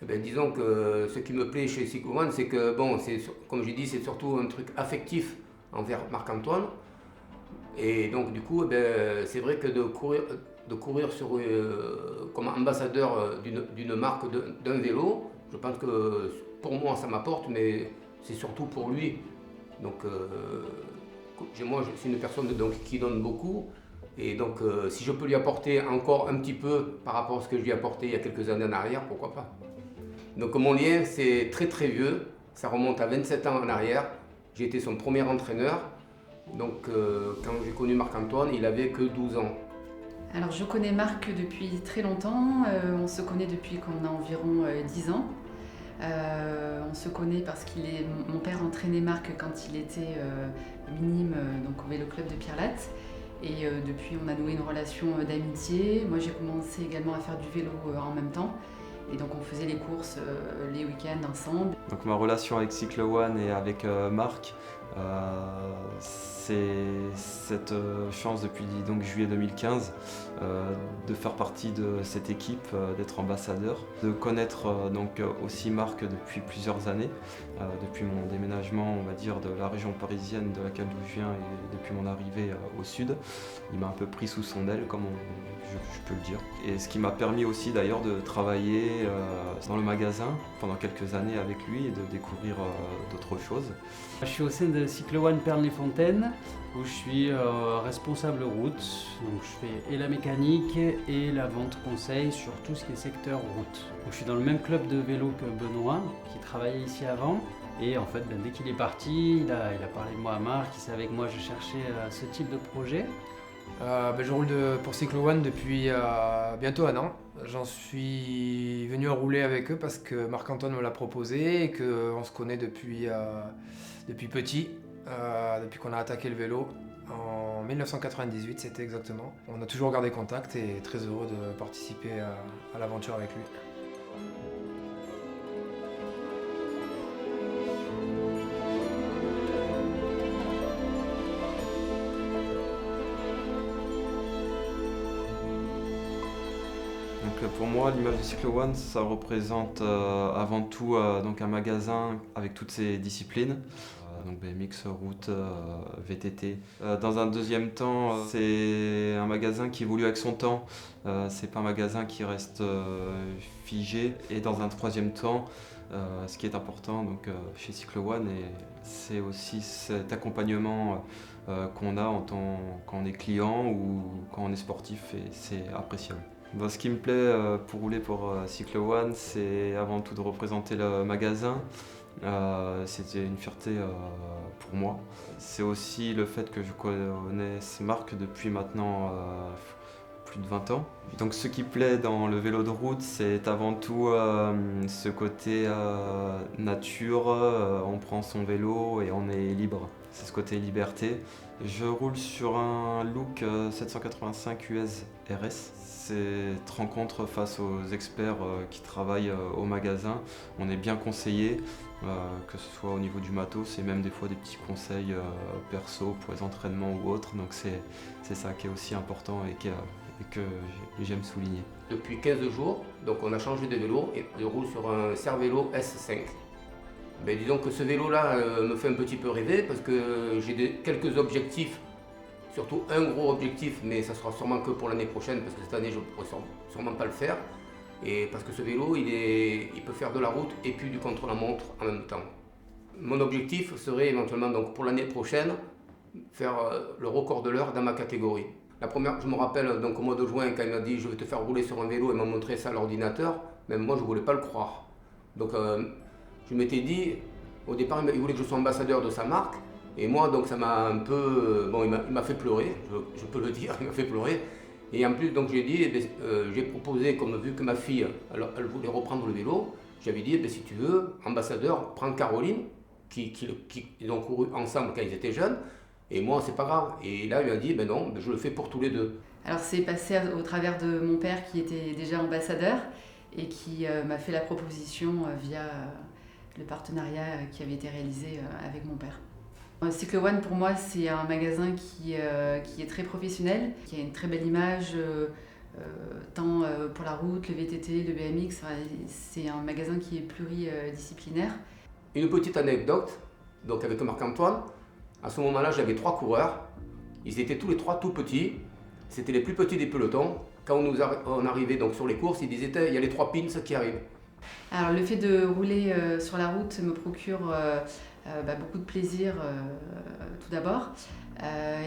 Eh ben, disons que ce qui me plaît chez Cyclo One, c'est que, bon, comme j'ai dit, c'est surtout un truc affectif envers Marc-Antoine. Et donc, du coup, eh ben, c'est vrai que de courir comme ambassadeur d'une marque, d'un vélo, je pense que pour moi, ça m'apporte, mais c'est surtout pour lui. Donc, moi, je suis une personne donc, qui donne beaucoup. Et donc, si je peux lui apporter encore un petit peu par rapport à ce que je lui ai apporté il y a quelques années en arrière, pourquoi pas. Donc, mon lien, c'est très très vieux. Ça remonte à 27 ans en arrière. J'ai été son premier entraîneur. Donc, quand j'ai connu Marc-Antoine, il avait que 12 ans. Alors je connais Marc depuis très longtemps, on se connaît depuis qu'on a environ 10 ans. On se connaît parce mon père entraînait Marc quand il était minime donc au vélo club de Pierre-Latte. Et depuis on a noué une relation d'amitié. Moi j'ai commencé également à faire du vélo en même temps. Et donc on faisait les courses les week-ends ensemble. Donc ma relation avec Cyclo One et avec Marc, c'est cette chance depuis donc juillet 2015 de faire partie de cette équipe, d'être ambassadeur, de connaître donc aussi Marc depuis plusieurs années, depuis mon déménagement on va dire de la région parisienne de laquelle d'où je viens et depuis mon arrivée au sud. Il m'a un peu pris sous son aile comme je peux le dire. Et ce qui m'a permis aussi d'ailleurs de travailler dans le magasin pendant quelques années avec lui et de découvrir d'autres choses. Je suis au sein de Cyclo One Perles-les-Fontaines où je suis responsable route. Donc je fais et la mécanique et la vente conseil sur tout ce qui est secteur route. Donc je suis dans le même club de vélo que Benoît qui travaillait ici avant. Et en fait, dès qu'il est parti, il a parlé de moi à Marc, il savait que moi je cherchais ce type de projet. Je roule pour Cyclo One depuis bientôt 1 an. J'en suis venu à rouler avec eux parce que Marc-Antoine me l'a proposé et qu'on se connaît depuis petit, depuis qu'on a attaqué le vélo. En 1998, c'était exactement. On a toujours gardé contact et très heureux de participer à l'aventure avec lui. Donc pour moi, l'image de Cyclo One, ça représente avant tout donc un magasin avec toutes ses disciplines. Donc BMX, route, VTT. Dans un deuxième temps, c'est un magasin qui évolue avec son temps. C'est pas un magasin qui reste figé. Et dans un troisième temps, ce qui est important donc, chez Cyclo One, c'est aussi cet accompagnement qu'on a quand on est client ou quand on est sportif, et c'est appréciable. Ce qui me plaît pour rouler pour Cyclo One, c'est avant tout de représenter le magasin. C'était une fierté pour moi. C'est aussi le fait que je connaisse Marc depuis maintenant plus de 20 ans. Donc ce qui plaît dans le vélo de route, c'est avant tout ce côté nature, on prend son vélo et on est libre. C'est ce côté liberté. Je roule sur un Look 785 US RS. Cette rencontre face aux experts qui travaillent au magasin, on est bien conseillé, que ce soit au niveau du matos et même des fois des petits conseils perso pour les entraînements ou autres. Donc c'est ça qui est aussi important et que j'aime souligner. Depuis 15 jours, donc on a changé de vélo et je roule sur un Cervélo S5. Ben, disons que ce vélo-là me fait un petit peu rêver parce que j'ai quelques objectifs, surtout un gros objectif, mais ça sera sûrement que pour l'année prochaine parce que cette année je ne pourrai sûrement pas le faire. Et parce que ce vélo, il peut faire de la route et puis du contre-la-montre en même temps. Mon objectif serait éventuellement donc pour l'année prochaine faire le record de l'heure dans ma catégorie. La première, je me rappelle donc au mois de juin quand il m'a dit je vais te faire rouler sur un vélo et m'a montré ça à l'ordinateur, même moi je ne voulais pas le croire. Donc je m'étais dit, au départ il voulait que je sois ambassadeur de sa marque et moi donc ça m'a un peu, bon il m'a fait pleurer, je peux le dire, il m'a fait pleurer. Et en plus donc j'ai dit, j'ai proposé comme vu que ma fille elle voulait reprendre le vélo, j'avais dit si tu veux ambassadeur prends Caroline qui ils ont couru ensemble quand ils étaient jeunes. Et moi, c'est pas grave. Et là, il m'a dit, non, je le fais pour tous les deux. Alors c'est passé au travers de mon père qui était déjà ambassadeur et qui m'a fait la proposition via le partenariat qui avait été réalisé avec mon père. Cyclo One pour moi c'est un magasin qui est très professionnel, qui a une très belle image, tant pour la route, le VTT, le BMX. C'est un magasin qui est pluridisciplinaire. Une petite anecdote, donc avec Marc-Antoine, à ce moment-là j'avais 3 coureurs, ils étaient tous les 3 tout petits, c'était les plus petits des pelotons. Quand on arrivait donc sur les courses, ils disaient il y a les 3 pins qui arrivent. Alors le fait de rouler sur la route me procure beaucoup de plaisir tout d'abord.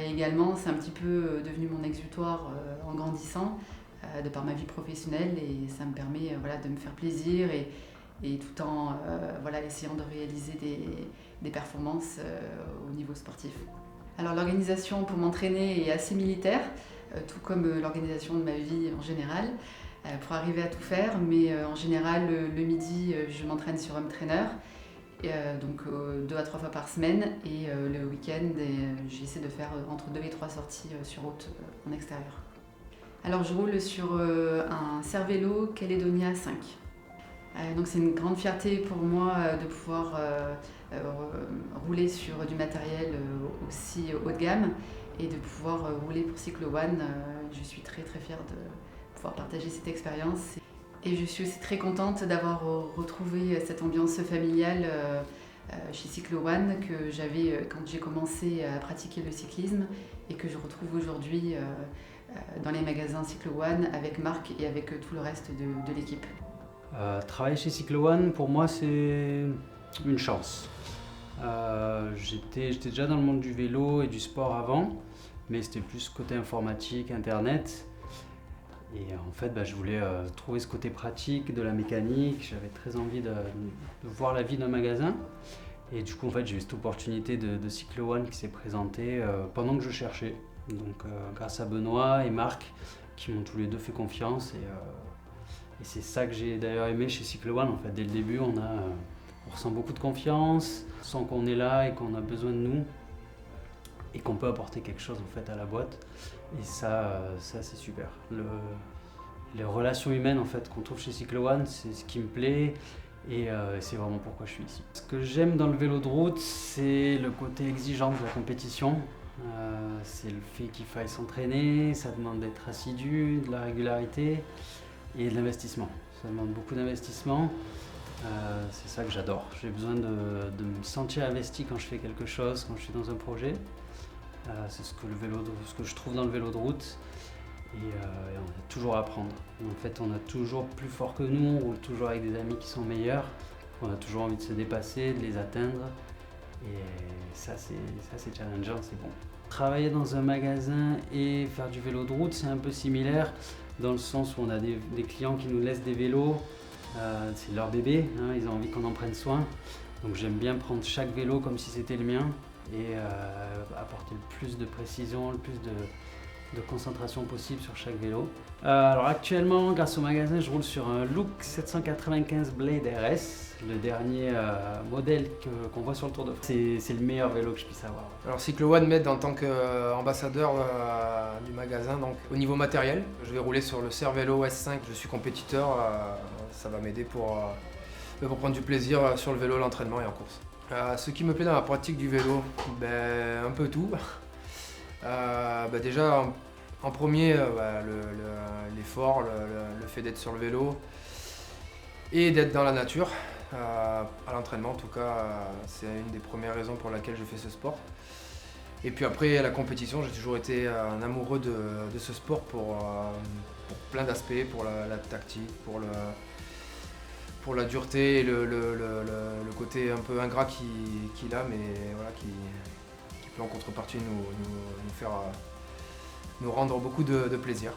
Également c'est un petit peu devenu mon exutoire en grandissant de par ma vie professionnelle et ça me permet de me faire plaisir et tout en essayant de réaliser des performances au niveau sportif. Alors l'organisation pour m'entraîner est assez militaire, tout comme l'organisation de ma vie en général, pour arriver à tout faire, mais en général le midi je m'entraîne sur home trainer, donc 2 à 3 fois par semaine, et le week-end j'essaie de faire entre 2 et 3 sorties sur route en extérieur. Alors je roule sur un Cervélo Caledonia 5. Donc c'est une grande fierté pour moi de pouvoir rouler sur du matériel aussi haut de gamme et de pouvoir rouler pour Cyclo One. Je suis très très fière de pouvoir partager cette expérience et je suis aussi très contente d'avoir retrouvé cette ambiance familiale chez Cyclo One que j'avais quand j'ai commencé à pratiquer le cyclisme et que je retrouve aujourd'hui dans les magasins Cyclo One avec Marc et avec tout le reste de l'équipe. Travailler chez Cyclo One, pour moi, c'est une chance. J'étais déjà dans le monde du vélo et du sport avant, mais c'était plus côté informatique, internet. Et en fait, je voulais trouver ce côté pratique de la mécanique. J'avais très envie de voir la vie d'un magasin. Et du coup, en fait, j'ai eu cette opportunité de Cyclo One qui s'est présentée pendant que je cherchais. Donc, grâce à Benoît et Marc, qui m'ont tous les deux fait confiance. Et c'est ça que j'ai d'ailleurs aimé chez Cyclo One. En fait, dès le début, on ressent beaucoup de confiance, on sent qu'on est là et qu'on a besoin de nous et qu'on peut apporter quelque chose en fait à la boîte. Et ça c'est super. Les relations humaines en fait qu'on trouve chez Cyclo One, c'est ce qui me plaît et c'est vraiment pourquoi je suis ici. Ce que j'aime dans le vélo de route, c'est le côté exigeant de la compétition. C'est le fait qu'il faille s'entraîner, ça demande d'être assidu, de la régularité et de l'investissement. Ça demande beaucoup d'investissement. C'est ça que j'adore. J'ai besoin de me sentir investi quand je fais quelque chose, quand je suis dans un projet. C'est ce que je trouve dans le vélo de route. Et on a toujours à apprendre. En fait, on a toujours plus fort que nous, on roule toujours avec des amis qui sont meilleurs. On a toujours envie de se dépasser, de les atteindre. Et ça c'est challengeant, c'est bon. Travailler dans un magasin et faire du vélo de route, c'est un peu similaire dans le sens où on a des clients qui nous laissent des vélos. C'est leur bébé, hein, ils ont envie qu'on en prenne soin. Donc j'aime bien prendre chaque vélo comme si c'était le mien et apporter le plus de précision, le plus de concentration possible sur chaque vélo. Alors actuellement, grâce au magasin, je roule sur un Look 795 Blade RS, le dernier modèle qu'on voit sur le Tour de France. C'est le meilleur vélo que je puisse avoir. Alors Cyclo One m'aide en tant qu'ambassadeur du magasin, donc au niveau matériel. Je vais rouler sur le Cervélo S5, je suis compétiteur, ça va m'aider pour prendre du plaisir sur le vélo, l'entraînement et en course. Ce qui me plaît dans la pratique du vélo, un peu tout. Déjà en premier, l'effort, le fait d'être sur le vélo et d'être dans la nature. À l'entraînement en tout cas, c'est une des premières raisons pour laquelle je fais ce sport. Et puis après à la compétition, j'ai toujours été un amoureux de ce sport pour plein d'aspects, pour la tactique, pour la dureté et le côté un peu ingrat qu'il a, mais voilà, qui peut en contrepartie nous rendre beaucoup de plaisir.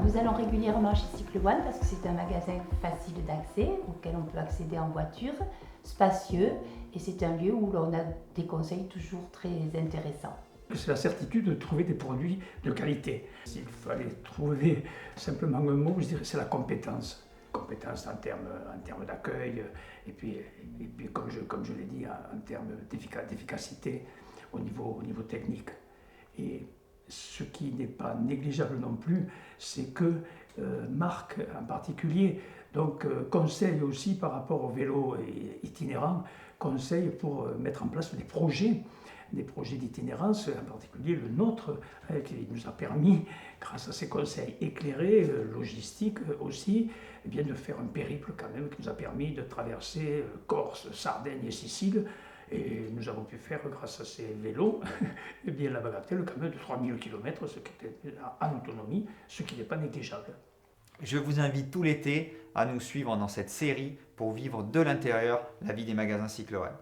Nous allons régulièrement chez Cyclo One parce que c'est un magasin facile d'accès auquel on peut accéder en voiture, spacieux et c'est un lieu où l'on a des conseils toujours très intéressants. C'est la certitude de trouver des produits de qualité. S'il fallait trouver simplement un mot, je dirais c'est la compétence. Compétence en termes d'accueil, et puis comme je l'ai dit, en termes d'efficacité au niveau technique. Et ce qui n'est pas négligeable non plus, c'est que Marc en particulier conseille aussi par rapport au vélo itinérant, conseille pour mettre en place des projets d'itinérance, en particulier le nôtre, qui nous a permis, grâce à ses conseils éclairés, logistiques aussi, eh bien, de faire un périple quand même qui nous a permis de traverser Corse, Sardaigne et Sicile. Et nous avons pu faire, grâce à ces vélos, eh bien, la bagatelle quand même de 3000 km, ce qui était en autonomie, ce qui n'est pas négligeable. Je vous invite tout l'été à nous suivre dans cette série pour vivre de l'intérieur la vie des magasins Cycle One.